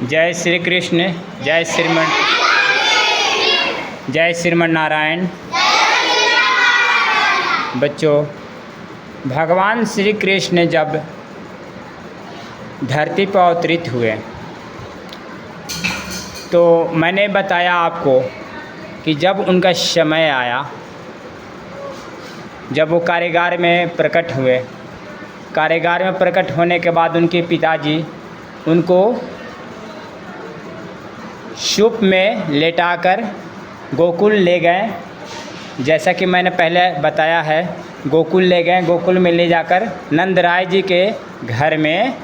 जय श्री कृष्ण, जय श्रीमन नारायण। बच्चों, भगवान श्री कृष्ण जब धरती पर अवतरित हुए तो मैंने बताया आपको कि जब उनका समय आया, जब वो कारागार में प्रकट हुए, कारागार में प्रकट होने के बाद उनके पिताजी उनको सूप में लेटाकर गोकुल ले गए। जैसा कि मैंने पहले बताया है, गोकुल ले गए। गोकुल में ले जाकर नंदराय जी के घर में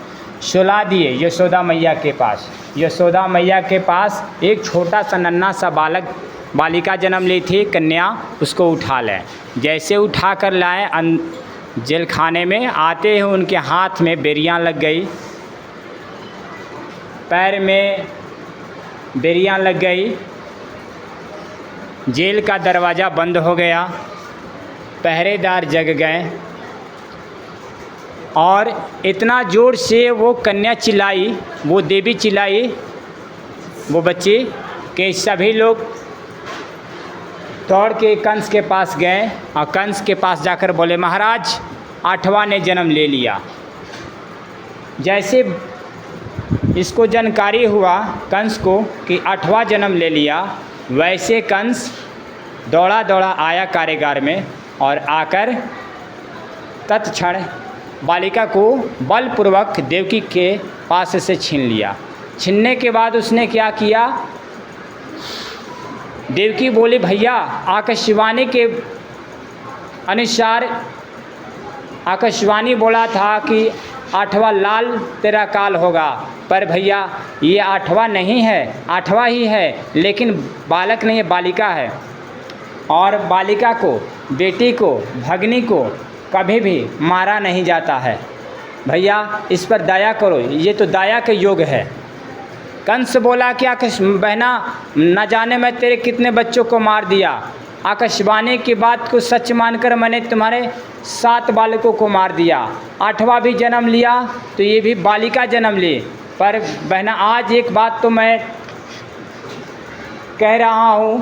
सुला दिए, यशोदा मैया के पास। यशोदा मैया के पास एक छोटा सा नन्हा सा बालिका जन्म ली थी, कन्या। उसको उठा लें। जैसे उठा कर लाए जेल खाने में, आते ही उनके हाथ में बेरियां लग गई, पैर में बेरियां लग गई, जेल का दरवाज़ा बंद हो गया, पहरेदार जग गए और इतना ज़ोर से वो कन्या चिल्लाई, वो देवी चिल्लाई, वो बच्ची, कि सभी लोग दौड़ के कंस के पास गए और कंस के पास जाकर बोले, महाराज 8वां ने जन्म ले लिया। जैसे इसको जानकारी हुआ कंस को कि 8वां जन्म ले लिया, वैसे कंस दौड़ा दौड़ा आया कारागार में और आकर तत्क्षण बालिका को बलपूर्वक देवकी के पास से छीन लिया। छीनने के बाद उसने क्या किया, देवकी बोली, भैया आकाशवाणी के अनुसार आकाशवाणी बोला था कि 8वां लाल तेरा काल होगा, पर भैया ये 8वां नहीं है, 8वां ही है, लेकिन बालक नहीं है, बालिका है। और बालिका को, बेटी को, भगनी को कभी भी मारा नहीं जाता है। भैया इस पर दया करो, ये तो दया के योग है। कंस बोला कि बहना, न जाने मैं तेरे कितने बच्चों को मार दिया। आकाशवाणी की बात को सच मानकर मैंने तुम्हारे 7 बालकों को मार दिया। 8वां भी जन्म लिया तो ये भी बालिका जन्म ली। पर बहना आज एक बात तो मैं कह रहा हूँ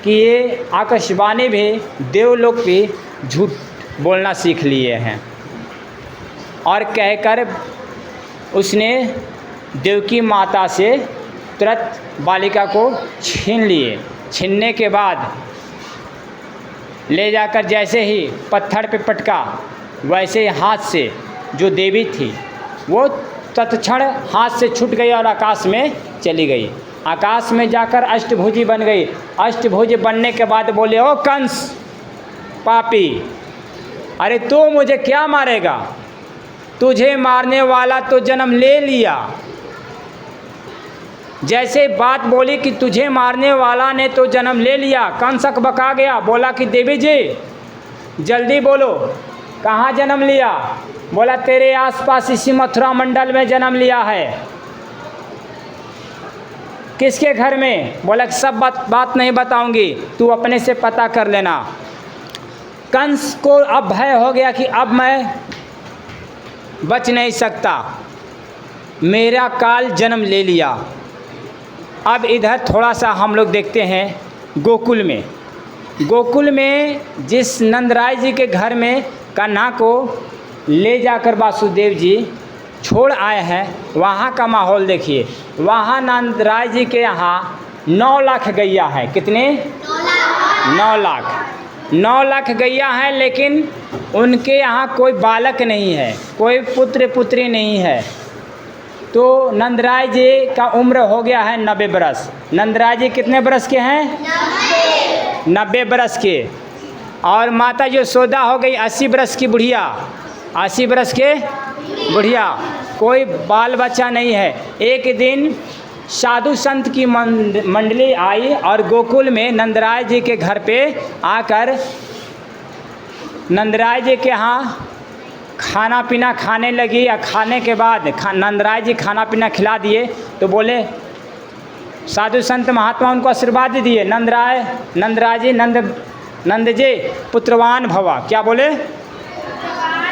कि ये आकाशवाणी भी, देवलोक भी झूठ बोलना सीख लिए हैं। और कहकर उसने देवकी माता से तुरंत बालिका को छीन लिए। छीनने के बाद ले जाकर जैसे ही पत्थर पे पटका, वैसे ही हाथ से जो देवी थी वो तत्क्षण हाथ से छूट गई और आकाश में चली गई। आकाश में जाकर अष्टभुजी बन गई। अष्टभुजी बनने के बाद बोले, ओ कंस पापी, अरे तू मुझे क्या मारेगा, तुझे मारने वाला तो जन्म ले लिया। जैसे बात बोली कि तुझे मारने वाला ने तो जन्म ले लिया, कंस बका गया। बोला कि देवी जी जल्दी बोलो, कहाँ जन्म लिया? बोला तेरे आसपास इसी मथुरा मंडल में जन्म लिया है। किसके घर में? बोला कि सब बात नहीं बताऊंगी, तू अपने से पता कर लेना। कंस को अब भय हो गया कि अब मैं बच नहीं सकता, मेरा काल जन्म ले लिया। अब इधर थोड़ा सा हम लोग देखते हैं गोकुल में। गोकुल में जिस नंदराय जी के घर में कान्हा को ले जाकर वासुदेव जी छोड़ आए हैं, वहाँ का माहौल देखिए। वहाँ नंदराय जी के यहाँ 9 लाख गैया है। कितने? 9 लाख। 9 लाख गैया हैं, लेकिन उनके यहाँ कोई बालक नहीं है, कोई पुत्र पुत्री नहीं है। तो नंदराय जी का उम्र हो गया है 90 बरस। नंदराय जी कितने बरस के हैं? 90 बरस के। और माता यशोदा हो गई 80 बरस की बुढ़िया। 80 बरस के बुढ़िया। कोई बाल बच्चा नहीं है। एक दिन साधु संत की मंडली आई और गोकुल में नंदराय जी के घर पे आकर नंदराय जी के यहाँ खाना पीना खाने लगी। या खाने के बाद नंदराय जी खाना पीना खिला दिए तो बोले, साधु संत महात्मा उनको आशीर्वाद दिए, नंदराय जी, नंद जी पुत्रवान भवा। क्या बोले?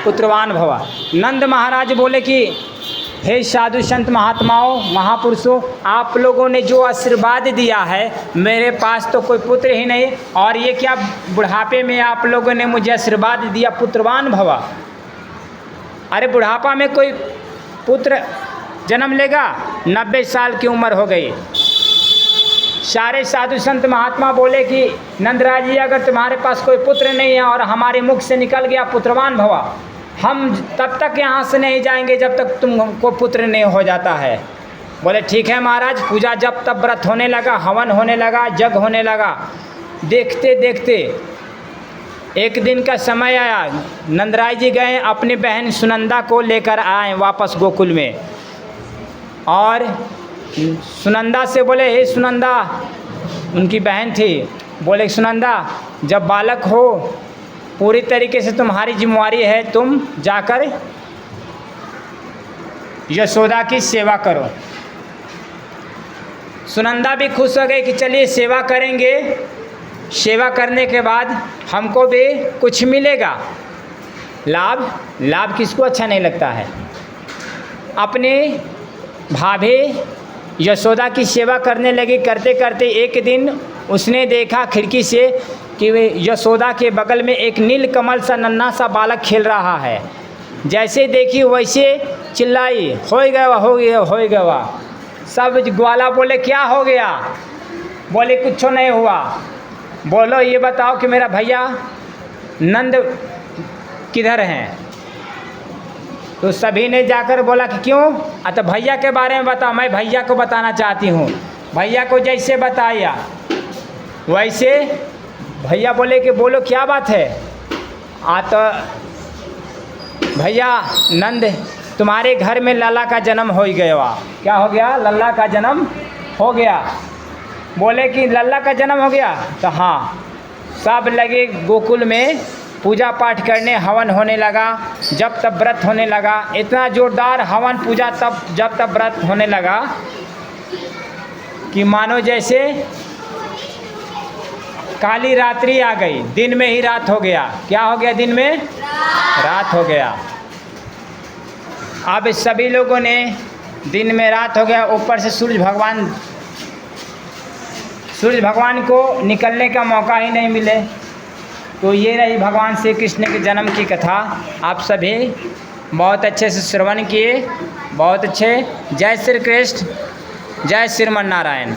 पुत्रवान भवा। नंद महाराज बोले कि हे साधु संत महात्माओं महापुरुषों, आप लोगों ने जो आशीर्वाद दिया है, मेरे पास तो कोई पुत्र ही नहीं, और ये क्या बुढ़ापे में आप लोगों ने मुझे आशीर्वाद दिया पुत्रवान भवा। अरे बुढ़ापा में कोई पुत्र जन्म लेगा? 90 साल की उम्र हो गई। सारे साधु संत महात्मा बोले कि नंदराज जी, अगर तुम्हारे पास कोई पुत्र नहीं है और हमारे मुख से निकल गया पुत्रवान भवा, हम तब तक यहाँ से नहीं जाएंगे जब तक तुमको पुत्र नहीं हो जाता है। बोले ठीक है महाराज। पूजा जब तब व्रत होने लगा, हवन होने लगा, जग होने लगा। देखते देखते एक दिन का समय आया, नंदराज जी गए अपनी बहन सुनंदा को लेकर आए वापस गोकुल में, और सुनंदा से बोले, हे सुनंदा, उनकी बहन थी, बोले सुनंदा, जब बालक हो पूरी तरीके से तुम्हारी जिम्मेवारी है, तुम जाकर यशोदा की सेवा करो। सुनंदा भी खुश हो गई कि चलिए सेवा करेंगे, सेवा करने के बाद हमको भी कुछ मिलेगा। लाभ किसको अच्छा नहीं लगता है। अपने भाभी यशोदा की सेवा करने लगी। करते करते एक दिन उसने देखा खिड़की से कि वे यशोदा के बगल में एक नीलकमल सा नन्हा सा बालक खेल रहा है। जैसे देखी वैसे चिल्लाई, हो गया हो गया हो गया। सब ग्वाला बोले क्या हो गया? बोले कुछ नहीं हुआ। बोलो ये बताओ कि मेरा भैया नंद किधर हैं? तो सभी ने जाकर बोला कि क्यों? तो भैया के बारे में बताओ, मैं भैया को बताना चाहती हूँ। भैया को जैसे बताया वैसे भैया बोले कि बोलो क्या बात है? तो भैया नंद तुम्हारे घर में लल्ला का जन्म हो गया। क्या हो गया? लल्ला का जन्म हो गया। बोले कि लल्ला का जन्म हो गया? तो हाँ। सब लगे गोकुल में पूजा पाठ करने, हवन होने लगा, जब तब व्रत होने लगा। इतना जोरदार हवन पूजा जब तब व्रत होने लगा कि मानो जैसे काली रात्रि आ गई, दिन में ही रात हो गया। क्या हो गया? दिन में रात हो गया। अब सभी लोगों ने दिन में रात हो गया, ऊपर से सूर्य भगवान को निकलने का मौका ही नहीं मिले। तो ये रही भगवान श्री कृष्ण के जन्म की कथा। आप सभी बहुत अच्छे से श्रवण किए, बहुत अच्छे। जय श्री कृष्ण, जय श्रीमन नारायण।